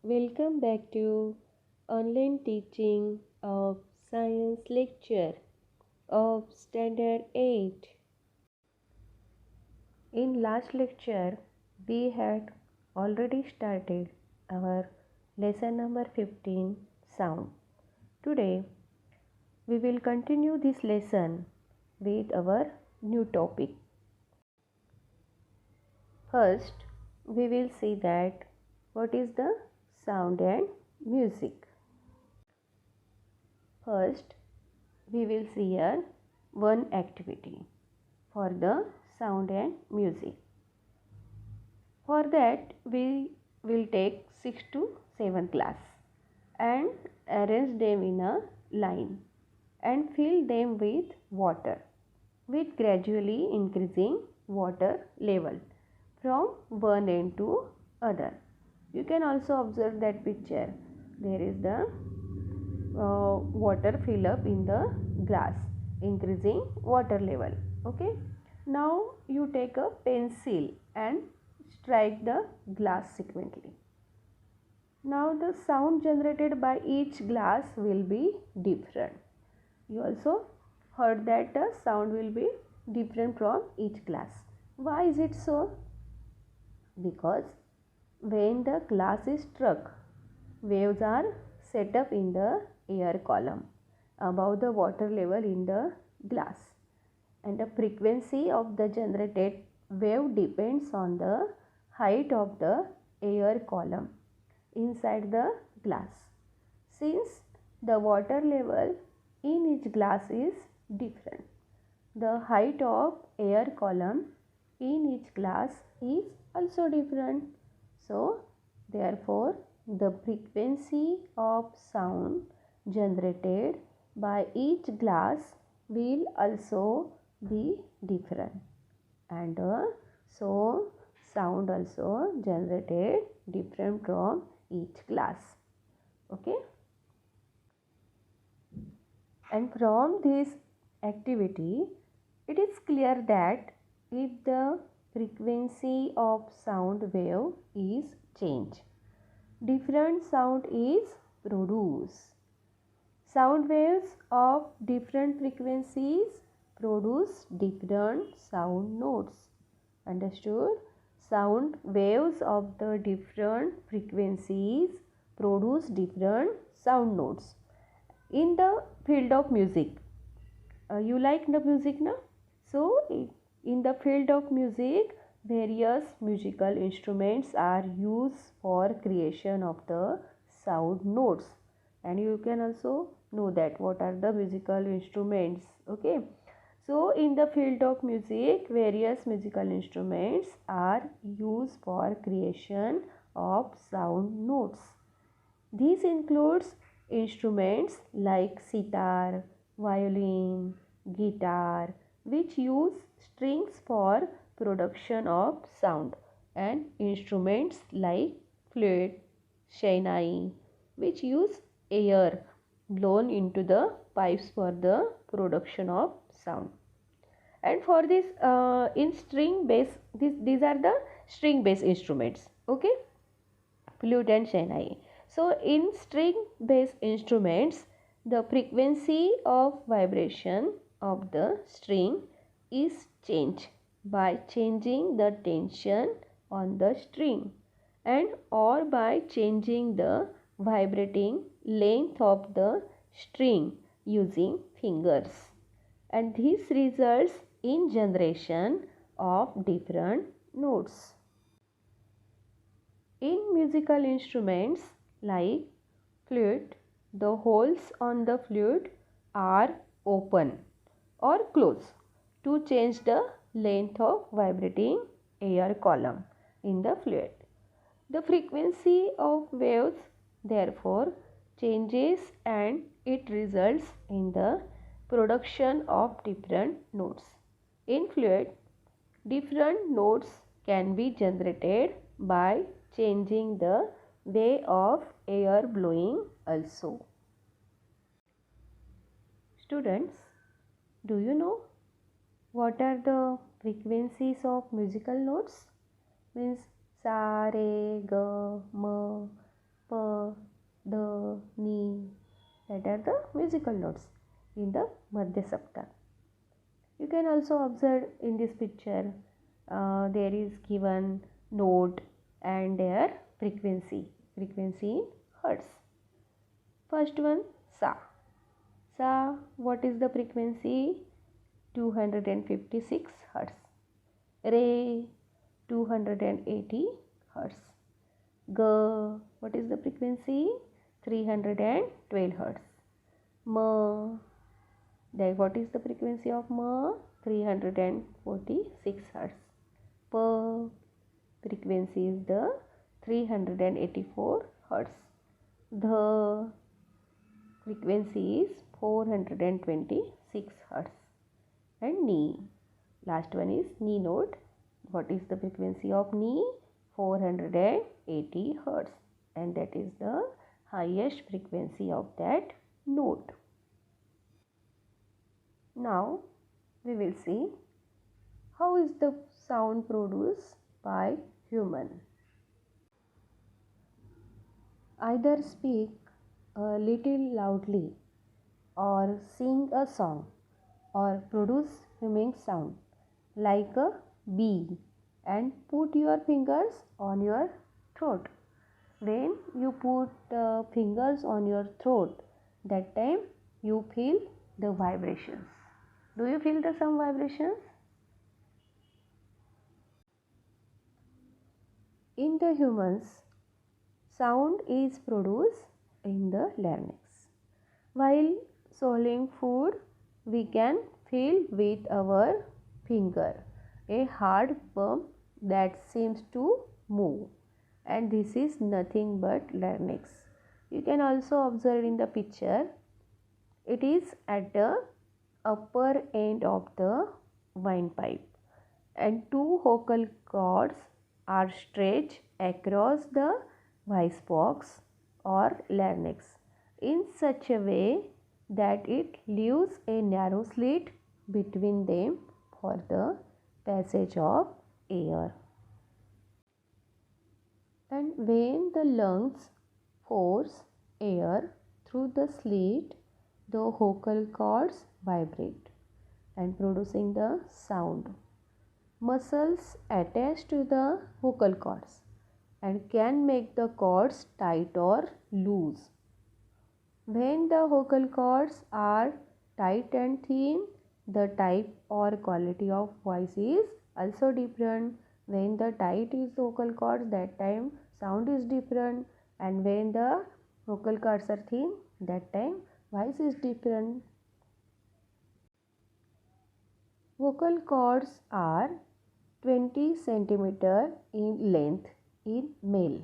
Welcome back to online teaching of science lecture of standard 8. In last lecture we had already started our lesson number 15, sound. Today we will continue this lesson with our new topic. First we will see that what is the sound and music. First, we will see here one activity for the sound and music. For that, we will take 6 to 7 class and arrange them in a line and fill them with water with gradually increasing water level from one end to other. You can also observe that picture. There is the water fill up in the glass, increasing water level. Okay, now you take a pencil and strike the glass sequentially. Now the sound generated by each glass will be different. You also heard that the sound will be different from each glass. Why is it so? Because when the glass is struck, waves are set up in the air column above the water level in the glass, and the frequency of the generated wave depends on the height of the air column inside the glass. Since the water level in each glass is different, the height of air column in each glass is also different. So therefore the frequency of sound generated by each glass will also be different, and so sound also generated different from each glass. Okay, and from this activity it is clear that if the frequency of sound wave is changed, different sound is produced. Sound waves of different frequencies produce different sound notes. Understood? Sound waves of the different frequencies produce different sound notes. In the field of music, you like the music now? So in the field of music, various musical instruments are used for creation of the sound notes, and you can also know that what are the musical instruments. Okay, so in the field of music, various musical instruments are used for creation of sound notes. These includes instruments like sitar, violin, guitar, which use strings for production of sound, and instruments like flute, shehnai, which use air blown into the pipes for the production of sound. And for this in string bass, these are the string based instruments. Okay, flute and shehnai. So in string based instruments, the frequency of vibration of the string is changed by changing the tension on the string, and or by changing the vibrating length of the string using fingers, and this results in generation of different notes. In musical instruments like flute, the holes on the flute are open or closed to change the length of vibrating air column in the flute. The frequency of waves therefore changes, and it results in the production of different notes. In flute, different notes can be generated by changing the way of air blowing also. Students, do you know what are the frequencies of musical notes? Means sa, re, ga, ma, pa, da, ni. That are the musical notes in the Madhya Saptaka. You can also observe in this picture there is given note and their frequency in hertz. First one, sa. Sa, what is the frequency? 256 hertz. Re, 280 hertz. Ga, what is the frequency? 312 hertz. Ma, then what is the frequency of ma? 346 hertz. Pa, frequency is the 384 hertz. The frequency is 426 hertz. And ni, last one is ni note. What is the frequency of ni? 480 hertz, and that is the highest frequency of that note. Now we will see how is the sound produced by human. Either speak a little loudly or sing a song or produce humming sound like a bee and put your fingers on your throat. When you put fingers on your throat, that time you feel the vibrations. Do you feel the some vibrations? In the humans, sound is produced in the larynx. While swallowing food, we can feel with our finger a hard bump that seems to move, and this is nothing but larynx. You can also observe in the picture, it is at the upper end of the windpipe, and two vocal cords are stretched across the voice box or larynx in such a way that it leaves a narrow slit between them for the passage of air. And when the lungs force air through the slit, the vocal cords vibrate and producing the sound. Muscles attach to the vocal cords and can make the cords tight or loose. When the vocal cords are tight and thin, the type or quality of voice is also different. When the tight is vocal cords, that time sound is different, and when the vocal cords are thin, that time voice is different. Vocal cords are 20 centimeter in length in male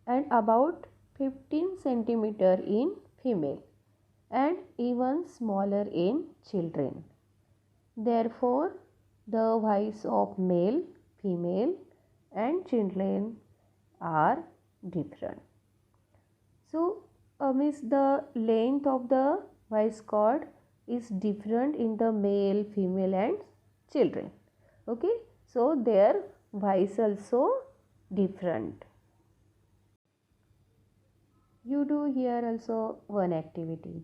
and about 15 centimeter in female and even smaller in children. Therefore, the voice of male, female and children are different. So, means the length of the voice cord is different in the male, female and children. Okay, so their voice also different. You do here also one activity.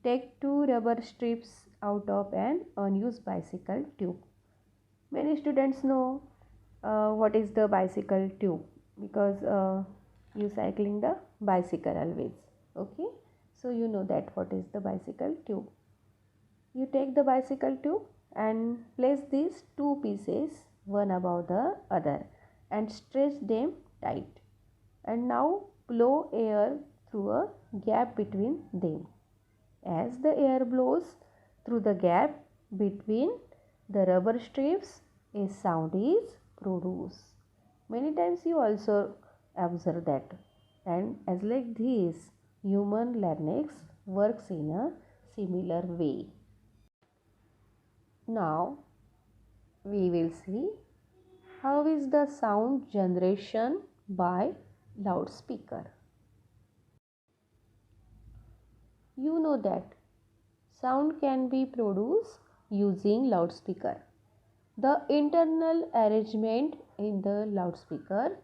Take two rubber strips out of an unused bicycle tube. Many students know what is the bicycle tube because you cycling the bicycle always. Okay, so you know that what is the bicycle tube. You take the bicycle tube and place these two pieces one above the other and stretch them tight, and now blow air through a gap between them. As the air blows through the gap between the rubber strips, a sound is produced. Many times you also observe that, and as like this, human larynx works in a similar way. Now we will see how is the sound generation by loudspeaker. You know that sound can be produced using loudspeaker. The internal arrangement in the loudspeaker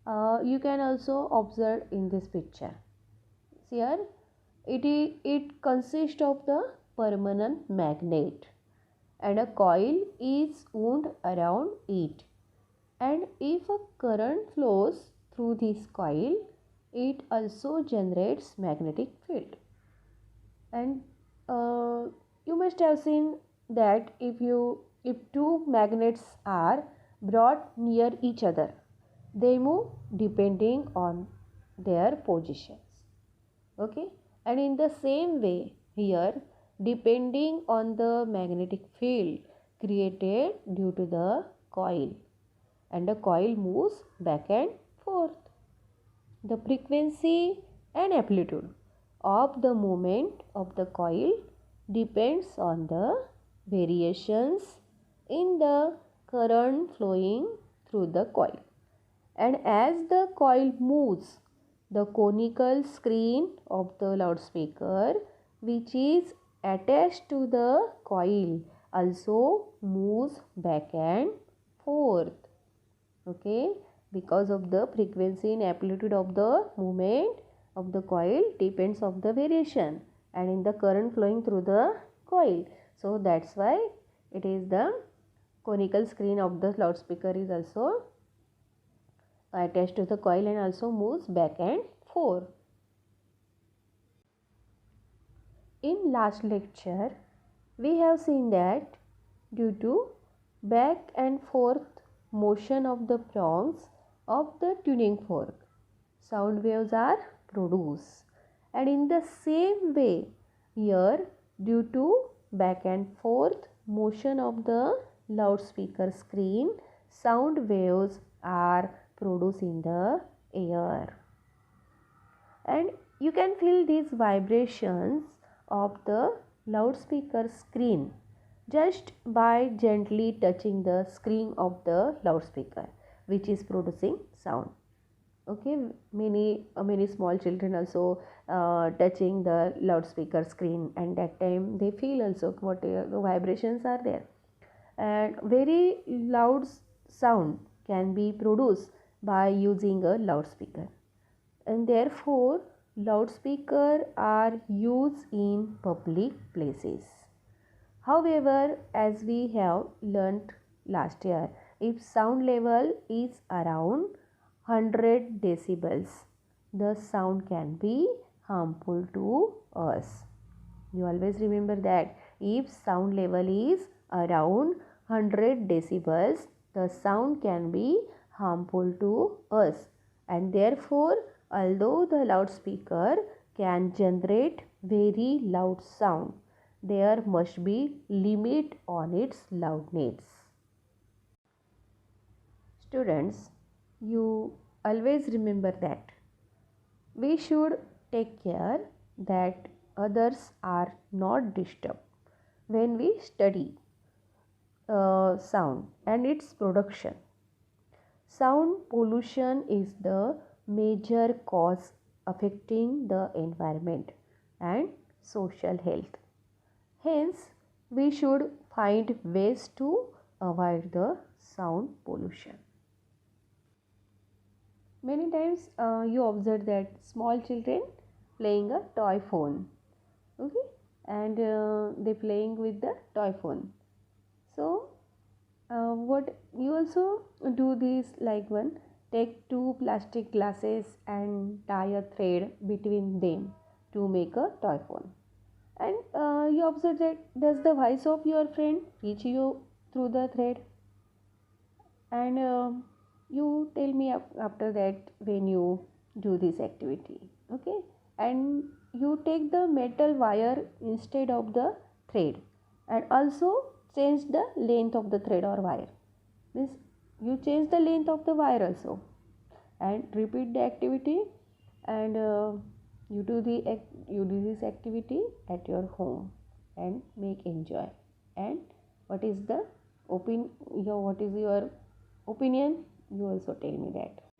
You can also observe in this picture. Here it consists of the permanent magnet and a coil is wound around it, and if a current flows through this coil, it also generates magnetic field. And you must have seen that if two magnets are brought near each other, they move depending on their positions. Okay, and in the same way here, depending on the magnetic field created due to the coil, and the coil moves back and forth. The frequency and amplitude of the movement of the coil depends on the variations in the current flowing through the coil. And as the coil moves, the conical screen of the loudspeaker, which is attached to the coil, also moves back and forth. Okay, because of the frequency and amplitude of the movement of the coil depends of the variation and in the current flowing through the coil. So that's why it is the conical screen of the loudspeaker is also attached to the coil and also moves back and forth. In last lecture, we have seen that due to back and forth motion of the prongs of the tuning fork, sound waves are produced. And in the same way, here due to back and forth motion of the loudspeaker screen, sound waves are produced in the air. And you can feel these vibrations of the loudspeaker screen just by gently touching the screen of the loudspeaker, which is producing sound. Okay, many small children also touching the loudspeaker screen, and that time they feel also what the vibrations are there, and very loud sound can be produced by using a loudspeaker, and therefore loudspeaker are used in public places. However, as we have learnt last year, if sound level is around 100 decibels, the sound can be harmful to us. You always remember that if sound level is around 100 decibels, the sound can be harmful to us, and therefore although the loudspeaker can generate very loud sound, there must be limit on its loudness. Students, you always remember that we should take care that others are not disturbed when we study sound and its production. Sound pollution is the major cause affecting the environment and social health. Hence, we should find ways to avoid the sound pollution. Many times you observe that small children playing a toy phone, okay, and they playing with the toy phone. So what you also do this like one, take two plastic glasses and tie a thread between them to make a toy phone, and you observe that does the voice of your friend reach you through the thread, and you tell me after that when you do this activity. Okay, and you take the metal wire instead of the thread, and also change the length of the thread or wire, means you change the length of the wire also, and repeat the activity, and you do this activity at your home and make enjoy. And what is your opinion, you also tell me that.